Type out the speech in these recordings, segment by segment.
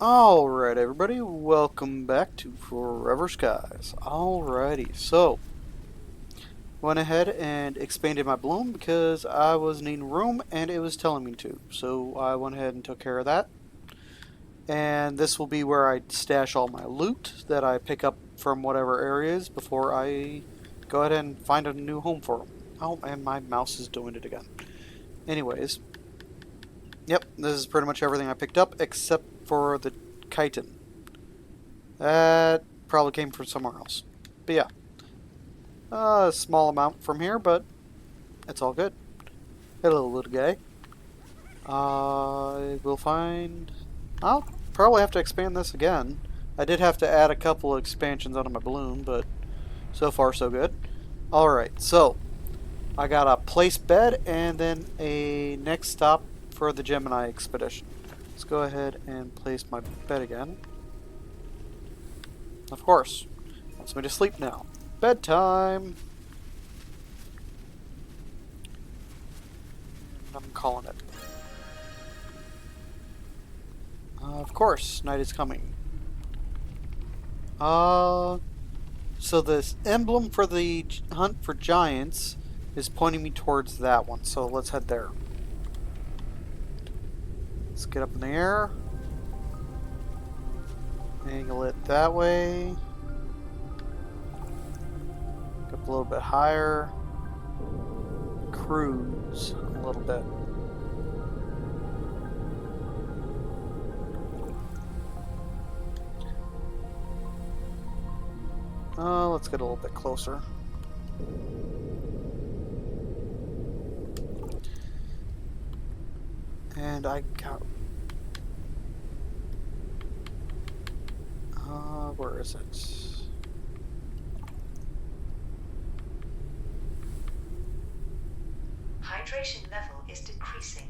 Alright everybody, welcome back to Forever Skies. Alrighty, so went ahead and expanded my bloom because I was needing room and it was telling me to. So I went ahead and took care of that. And this will be where I stash all my loot that I pick up from whatever areas before I go ahead and find a new home for them. Oh, and my mouse is doing it again. Anyways, yep, this is pretty much everything I picked up except for the chitin. That probably came from somewhere else. But yeah, a small amount from here, but it's all good. Hello, little guy. I will find... I'll probably have to expand this again. I did have to add a couple of expansions onto my balloon, but so far so good. Alright, so I got a place bed and then a next stop for the Gemini expedition. Let's go ahead and place my bed again. Of course. Wants me to sleep now. Bedtime! I'm calling it. Of course, night is coming. So this emblem for the hunt for giants is pointing me towards that one, so let's head there. Let's get up in the air. Angle it that way. Up a little bit higher. Cruise a little bit. Let's get a little bit closer. And I got... where is it? Hydration level is decreasing.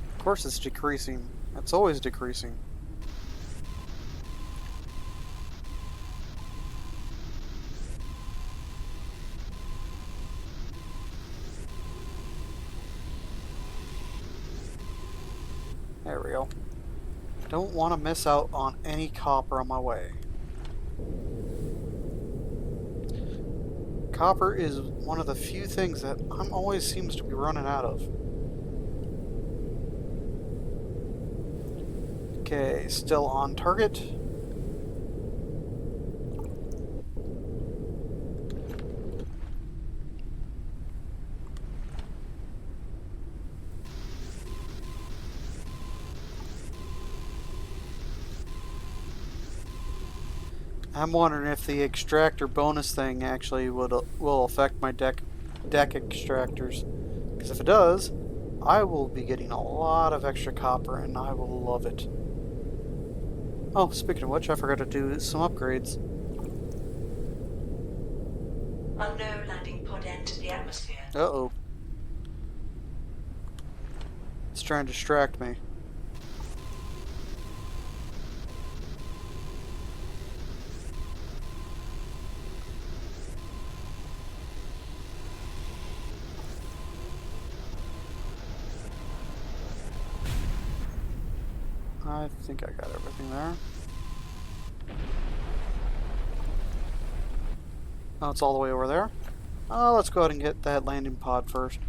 Of course it's decreasing. It's always decreasing. There we go. Don't want to miss out on any copper on my way. Copper is one of the few things that I'm always seems to be running out of. Okay, still on target. I'm wondering if the extractor bonus thing actually will affect my deck extractors. Because if it does, I will be getting a lot of extra copper and I will love it. Oh, speaking of which, I forgot to do some upgrades. Unknown landing pod entered the atmosphere. Uh-oh. It's trying to distract me. I think I got everything there. Oh, it's all the way over there. Let's go ahead and get that landing pod first.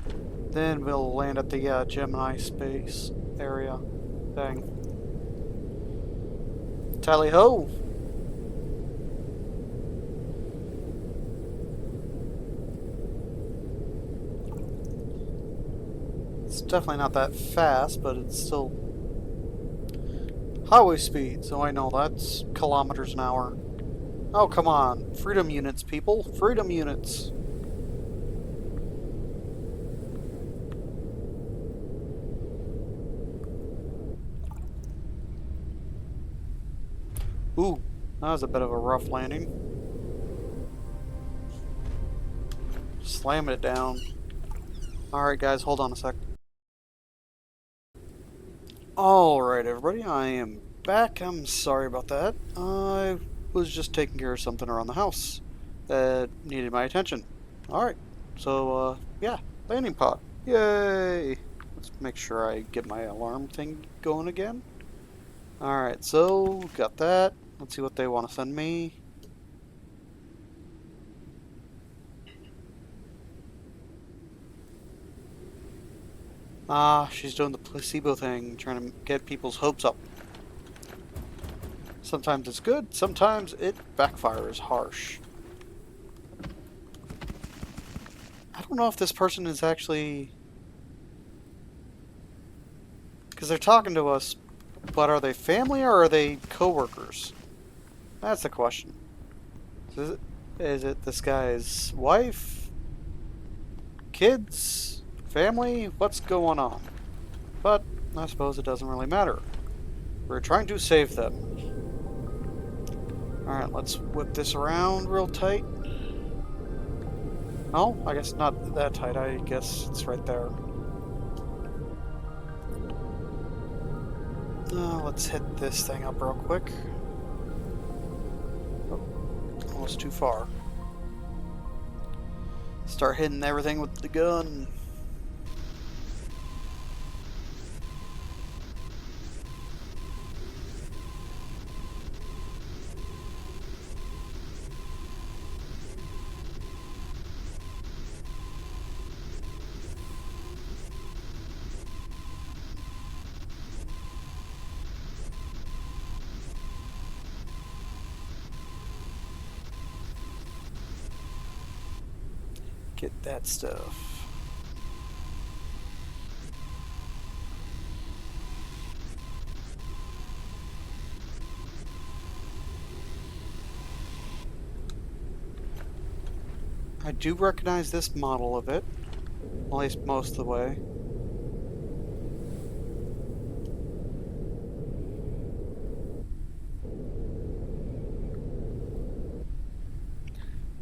Then we'll land at the Gemini space area thing. Tally ho! It's definitely not that fast, but it's still highway speed, so I know that's kilometers an hour. Oh, come on. Freedom units, people. Freedom units. Ooh, that was a bit of a rough landing. Slamming it down. Alright guys, hold on a sec. Alright everybody, I am back. I'm sorry about that. I was just taking care of something around the house that needed my attention. Alright, so yeah, Landing pod. Yay! Let's make sure I get my alarm thing going again. Alright, so got that. Let's see what they want to send me. Ah, she's doing the placebo thing, trying to get people's hopes up. Sometimes it's good, sometimes it backfires harsh. I don't know if this person is actually... Because they're talking to us, but are they family or are they co-workers? That's the question. Is it this guy's wife? Kids? Family? What's going on? But I suppose it doesn't really matter. We're trying to save them. Alright, let's whip this around real tight. Oh, I guess not that tight. I guess it's right there. Let's hit this thing up real quick. Oh, almost too far. Start hitting everything with the gun. Get that stuff. I do recognize this model of it, at least most of the way.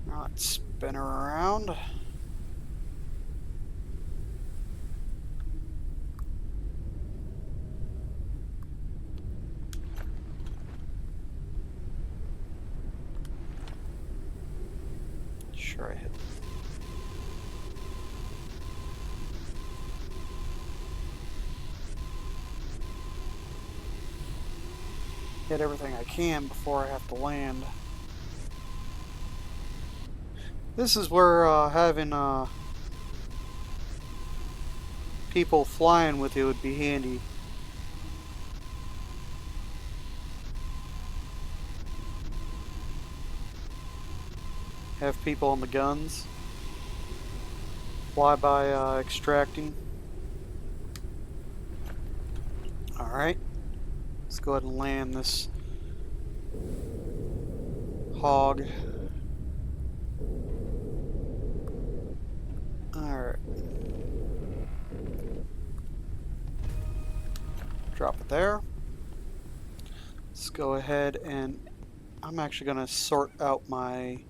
Now let's spin her around. Sure I hit. Hit everything I can before I have to land. This is where having people flying with you would be handy. Have people on the guns. Fly by extracting. Alright. Let's go ahead and land this hog. Alright. Drop it there. Let's go ahead and I'm actually going to sort out my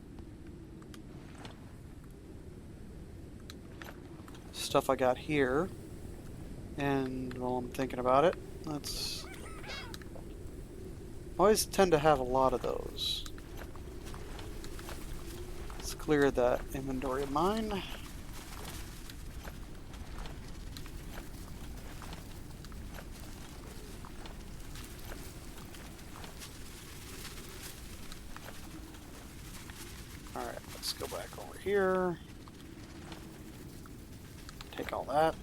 stuff I got here. And while I'm thinking about it, let's... I always tend to have a lot of those. Let's clear that inventory of mine. Alright, let's go back over here. Take all that.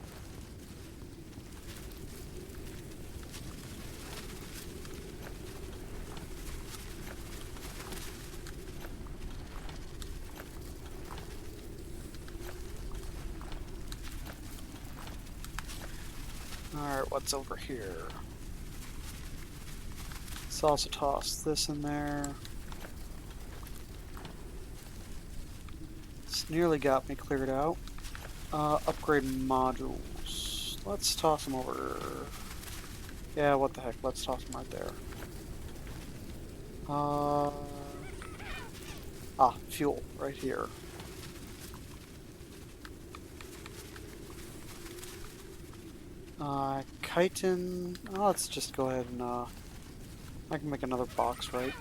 Alright, what's over here? Let's also toss this in there. It's nearly got me cleared out. Upgrade modules. Let's toss them over. Yeah, what the heck? Let's toss them right there. Fuel right here. Chitin. Oh, let's just go ahead and I can make another box, right?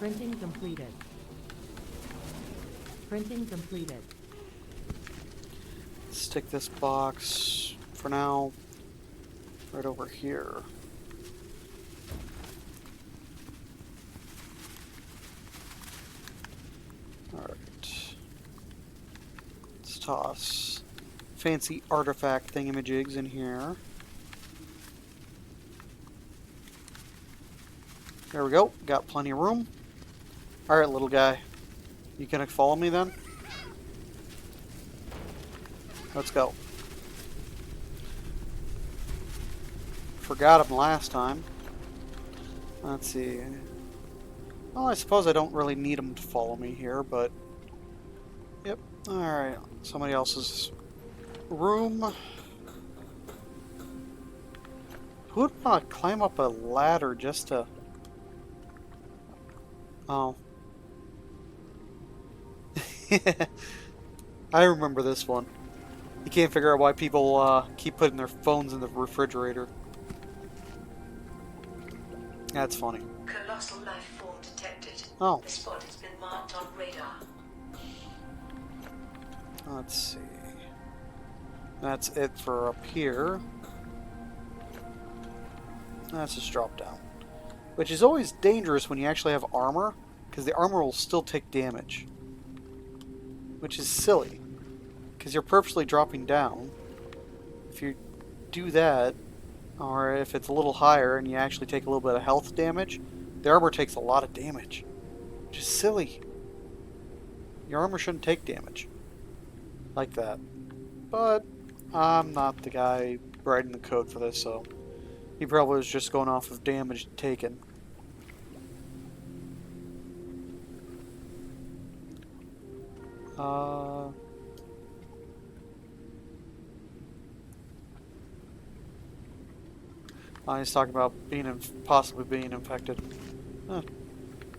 Printing completed. Printing completed. Stick this box, for now, right over here. Alright. Let's toss fancy artifact thingamajigs in here. There we go. Got plenty of room. Alright, little guy. You gonna follow me then? Let's go. Forgot him last time. Let's see. Well, I suppose I don't really need him to follow me here, but... Yep. Alright. Somebody else's room. Who would want to climb up a ladder just to... Oh. I remember this one. You can't figure out why people keep putting their phones in the refrigerator. That's funny. Colossal life form detected. Oh. The spot has been marked on radar. Let's see. That's it for up here. Let's just drop down. Which is always dangerous when you actually have armor, because the armor will still take damage. Which is silly, because you're purposely dropping down. If you do that, or if it's a little higher and you actually take a little bit of health damage, the armor takes a lot of damage. Which is silly. Your armor shouldn't take damage like that. But I'm not the guy writing the code for this, so he probably was just going off of damage taken. He's talking about being possibly being infected. Huh.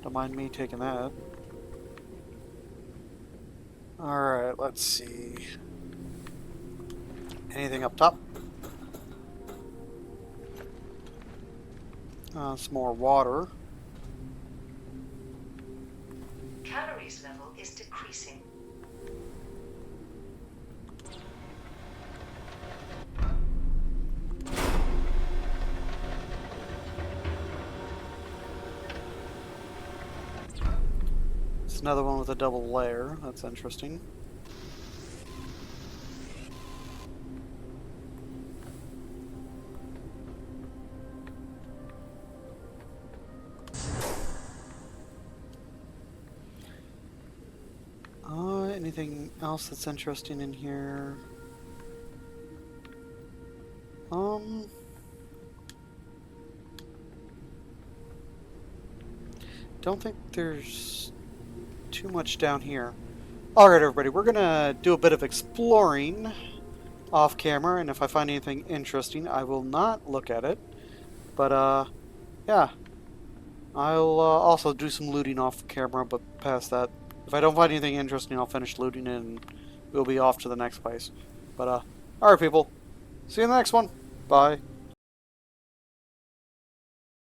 Don't mind me taking that. Alright, let's see. Anything up top? Some more water. Calories level is decreasing. It's another one with a double layer. That's interesting. Anything else that's interesting in here? Don't think there's too much down here. Alright everybody, we're gonna do a bit of exploring off camera, and if I find anything interesting, I will not look at it. But, yeah. I'll also do some looting off camera, but past that, if I don't find anything interesting, I'll finish looting it and we'll be off to the next place. But, alright people. See you in the next one. Bye.